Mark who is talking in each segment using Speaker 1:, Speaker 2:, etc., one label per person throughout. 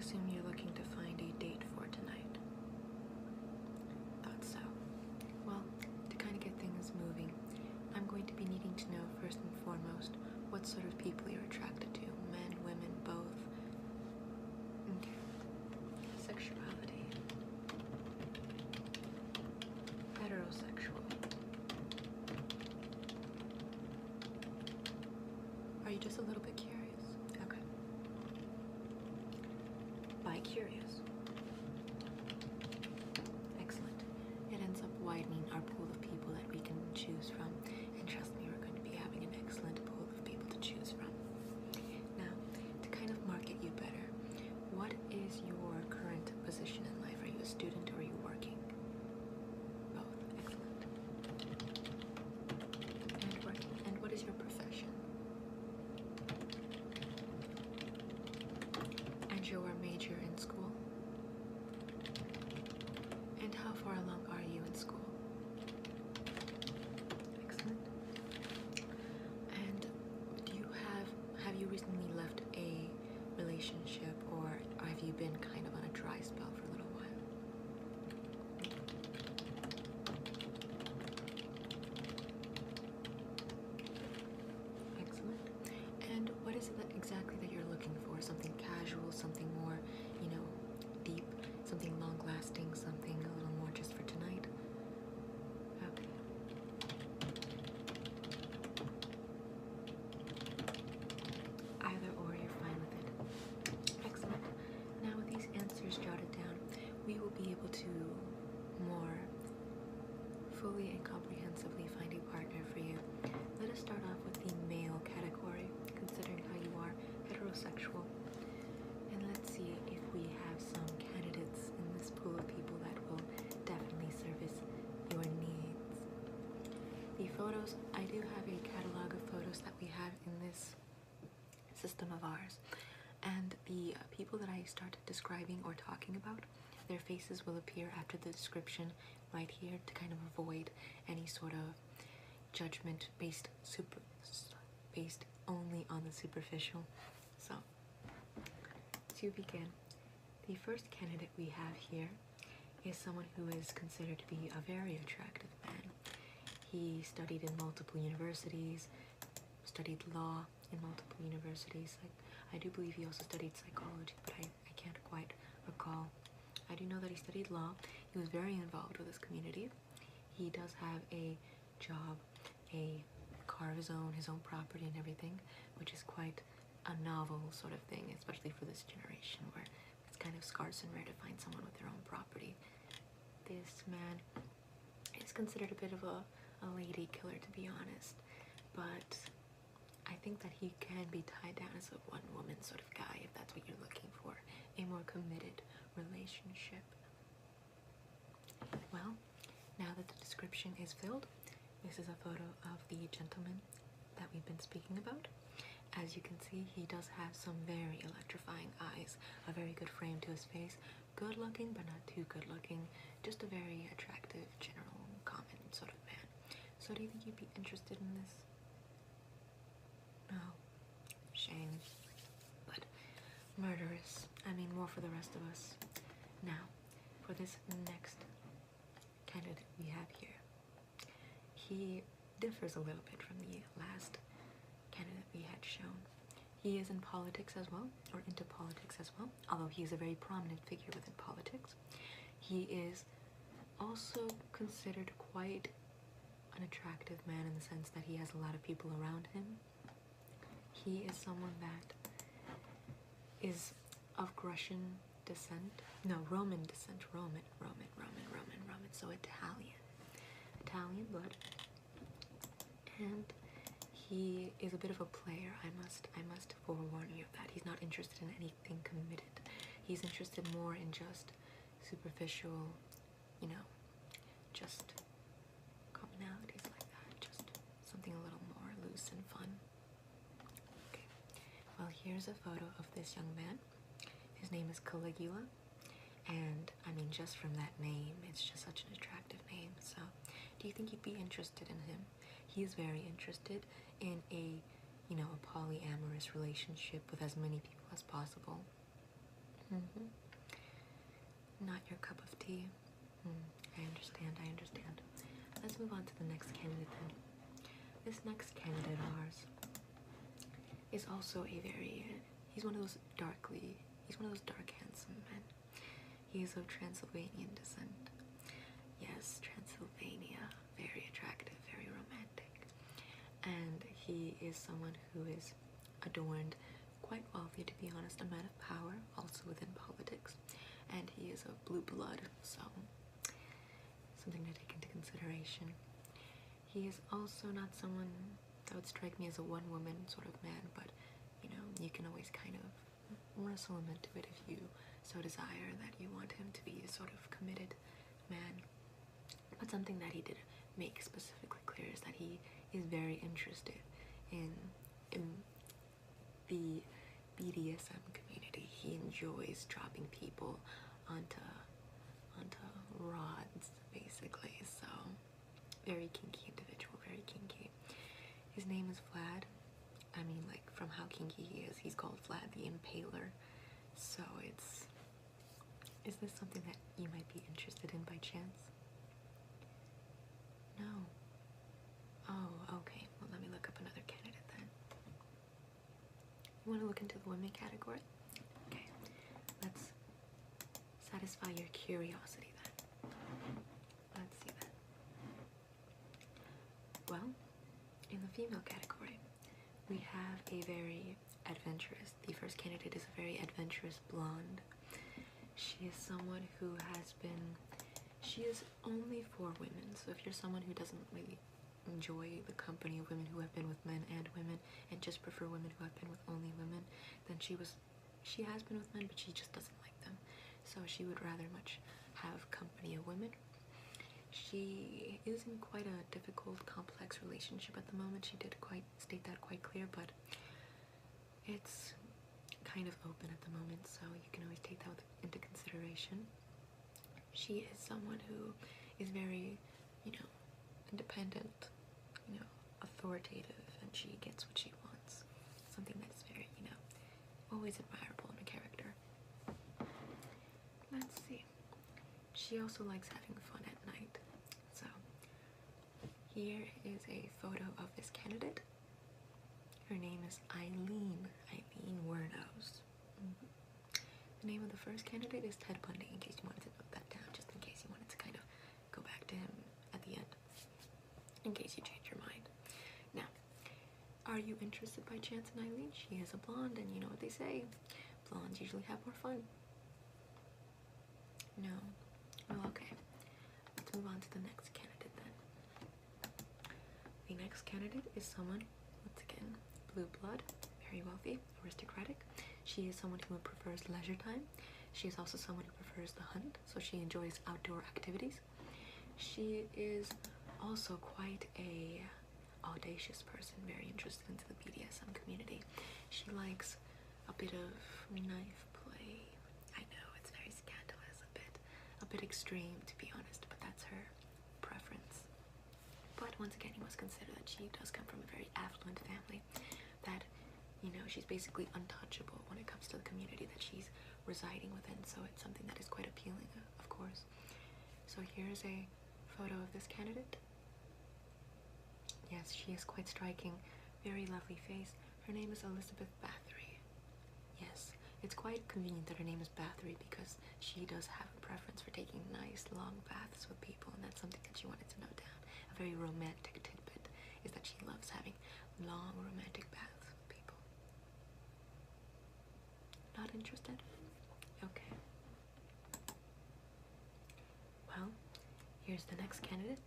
Speaker 1: assume you're looking to find a date for tonight. Thought so. Well, to kind of get things moving, I'm going to be needing to know first and foremost what sort of people you're attracted to. Men, women, both. Okay. Sexuality. Heterosexual. Are you just a little bit curious? Okay. Bi-curious. Excellent. It ends up widening our pool of people that we can choose from. And trust me, we're going to be having an excellent pool of people to choose from. Now, to kind of market you better, what is your current position in life? Are you a student or are you working? Both. Excellent. And working. And what is your profession? And your major in school? And how far along are you in school? Excellent. And have you recently left a relationship, or have you been kind of on a dry spell for a little while? Excellent. And what is it exactly that you're looking for? Something casual, something more, deep, something long-lasting, something a little more just for tonight? Okay. Either or, you're fine with it. Excellent. Now with these answers jotted down, we will be able to more fully and comprehensively find a partner for you. Let us start off with the male category, considering how you are heterosexual. And let's see if we have some candidates in this pool of people that will definitely service your needs. The photos, I do have a catalog of photos that we have in this system of ours. And the people that I started describing or talking about, their faces will appear after the description right here to kind of avoid any sort of judgment based only on the superficial. So, to begin, the first candidate we have here is someone who is considered to be a very attractive man. He studied in multiple universities, studied law in multiple universities. I do believe he also studied psychology, but I can't quite recall. I do know that he studied law. He was very involved with his community. He does have a job, a car of his own property and everything, which is quite a novel sort of thing, especially for this generation where it's kind of scarce and rare to find someone with their own property. This man is considered a bit of a lady killer, to be honest, but I think that he can be tied down as a one-woman sort of guy if that's what you're looking for, a more committed relationship. Well, now that the description is filled, this is a photo of the gentleman that we've been speaking about. As you can see, he does have some very electrifying eyes, a very good frame to his face, good looking but not too good looking, just a very attractive, general, common sort of man. So do you think you'd be interested in this? No. Shame. But murderous. I mean, more for the rest of us. Now, for this next candidate we have here, he differs a little bit from the last candidate we had shown. He is in politics as well, or into politics as well, although he is a very prominent figure within politics. He is also considered quite an attractive man in the sense that he has a lot of people around him. He is someone that is of Roman descent, Roman, so Italian blood, and he is a bit of a player. I must forewarn you of that. He's not interested in anything committed. He's interested more in just superficial, just commonalities like that, just something a little more loose and fun. Okay, well, here's a photo of this young man. His name is Caligula, and I mean, just from that name, it's just such an attractive name. So do you think you'd be interested in him? He is very interested in a polyamorous relationship with as many people as possible. Mm-hmm. Not your cup of tea. I understand, I understand. Let's move on to the next candidate then. This next candidate of ours is also he's one of those dark, handsome men. He is of Transylvanian descent. Yes, Transylvania, very attractive, very romantic. And he is someone who is adorned, quite wealthy to be honest, a man of power, also within politics. And he is of blue blood, so something to take into consideration. He is also not someone that would strike me as a one-woman sort of man, but you know, you can always kind of wrestle him into it if you so desire that you want him to be a sort of committed man. But something that he did make specifically clear is that he is very interested in the BDSM community. He enjoys dropping people onto rods, basically. So very kinky individual, very kinky. His name is Vlad. I mean, like, from how kinky he is, he's called Vlad the Impaler. So is this something that you might be interested in by chance? No. Oh, okay. Well, let me look up another candidate then. You want to look into the women category? Okay. Let's satisfy your curiosity then. Let's see that. Well, in the female category, we have a very adventurous, the first candidate is a very adventurous blonde. She is someone who she is only for women. So if you're someone who doesn't really enjoy the company of women who have been with men and women and just prefer women who have been with only women, then she has been with men, but she just doesn't like them. So she would rather much have company of women. She is in quite a difficult, complex relationship at the moment. She did state that quite clear, but it's kind of open at the moment, so you can always take that into consideration. She is someone who is very, independent, authoritative, and she gets what she wants. Something that is very, always admirable in a character. Let's see. She also likes having fun at night. So here is a photo of this candidate. Her name is Eileen Wernos. The name of the first candidate is Ted Bundy, in case you wanted to note that down, just in case you wanted to kind of go back to him at the end, in case you change your mind. Now, are you interested by chance in Eileen? She is a blonde, and you know what they say, blondes usually have more fun. No? Well, okay. Let's move on to the next candidate then. The next candidate is someone, once again, blue blood, very wealthy, aristocratic. She is someone who prefers leisure time. She is also someone who prefers the hunt, so she enjoys outdoor activities. She is also quite a audacious person, very interested into the BDSM community. She likes a bit of knife play. I know, it's very scandalous, a bit extreme, to be honest, but that's her preference. But once again, you must consider that she does come from a very affluent family, that she's basically untouchable when it comes to the community that she's residing within, so it's something that is quite appealing, of course. So here's a photo of this candidate. Yes, she is quite striking, very lovely face. Her name is Elizabeth Bathory. Yes, it's quite convenient that her name is Bathory because she does have a preference for taking nice long baths with people, and that's something that she wanted to note down. A very romantic tidbit is that she loves having long romantic baths. Not interested? Okay. Well, here's the next candidate.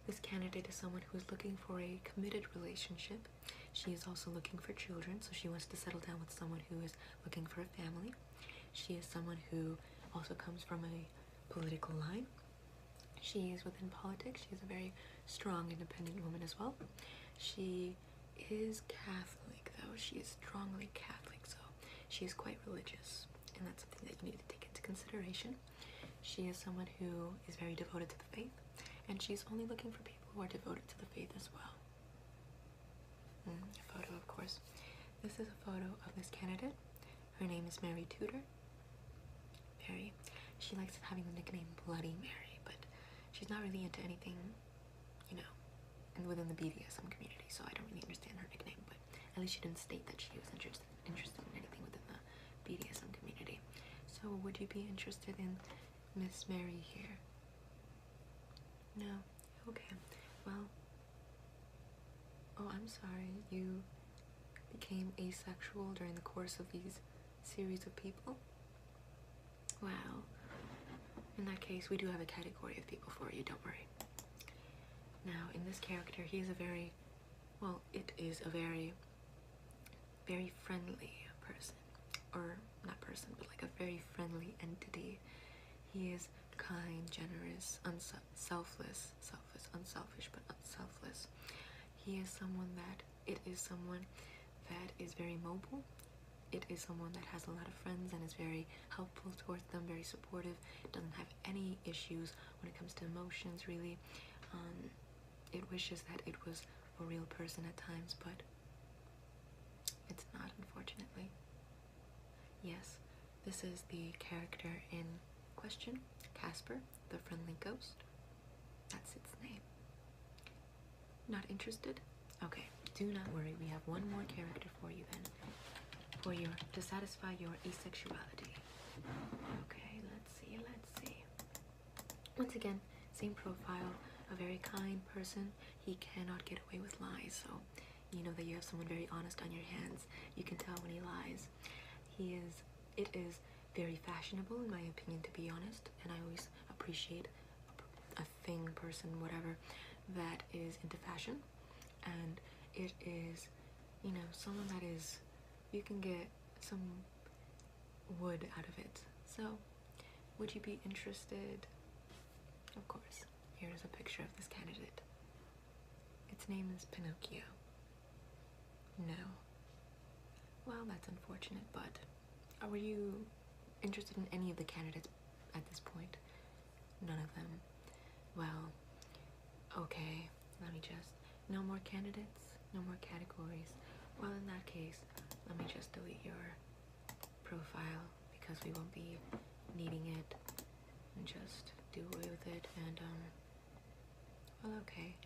Speaker 1: This candidate is someone who is looking for a committed relationship. She is also looking for children, so she wants to settle down with someone who is looking for a family. She is someone who also comes from a political line. She is within politics. She is a very strong, independent woman as well. She is Catholic, though. She is strongly Catholic, so she is quite religious, and that's something that you need to take into consideration. She is someone who is very devoted to the faith, and she's only looking for people who are devoted to the faith as well. A photo, of course. This is a photo of this candidate. Her name is Mary Tudor. Mary. She likes having the nickname Bloody Mary, but she's not really into anything, you know, and within the BDSM community, so I don't really understand her nickname, but at least she didn't state that she was interested in anything within the BDSM community. So would you be interested in Miss Mary here? No? Okay. Well, oh, I'm sorry. You became asexual during the course of these series of people? Well, in that case, we do have a category of people for you, don't worry. Now, in this character, he is a very, well, it is a very, very friendly person. Or, not person, but like a very friendly entity. He is kind, generous, unselfish, but unselfish. He is someone that, it is someone that is very mobile. It is someone that has a lot of friends and is very helpful towards them, very supportive, doesn't have any issues when it comes to emotions, really. It wishes that it was a real person at times, but it's not, unfortunately. Yes, this is the character in question, Casper, the friendly ghost. That's its name. Not interested? Okay, do not worry, we have one more character for you then. To satisfy your asexuality. Okay, let's see. Once again, same profile, a very kind person. He cannot get away with lies, so you know that you have someone very honest on your hands. You can tell when he lies. It is very fashionable, in my opinion, to be honest, and I always appreciate a thing, person, whatever, that is into fashion, and it is, you know, someone that is, you can get some wood out of it. So, would you be interested? Of course. Here's a picture of this candidate. Its name is Pinocchio. No. Well, that's unfortunate, but were you interested in any of the candidates at this point? None of them. Well, okay, let me just, no more candidates, no more categories. Well, in that case, let me just delete your profile because we won't be needing it, and just do away with it. And well, okay,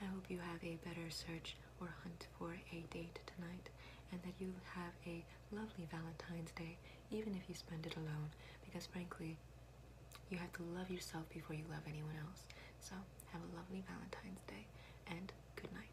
Speaker 1: I hope you have a better search or hunt for a date tonight, and that you have a lovely Valentine's Day, even if you spend it alone, because frankly, you have to love yourself before you love anyone else. So have a lovely Valentine's Day, and good night.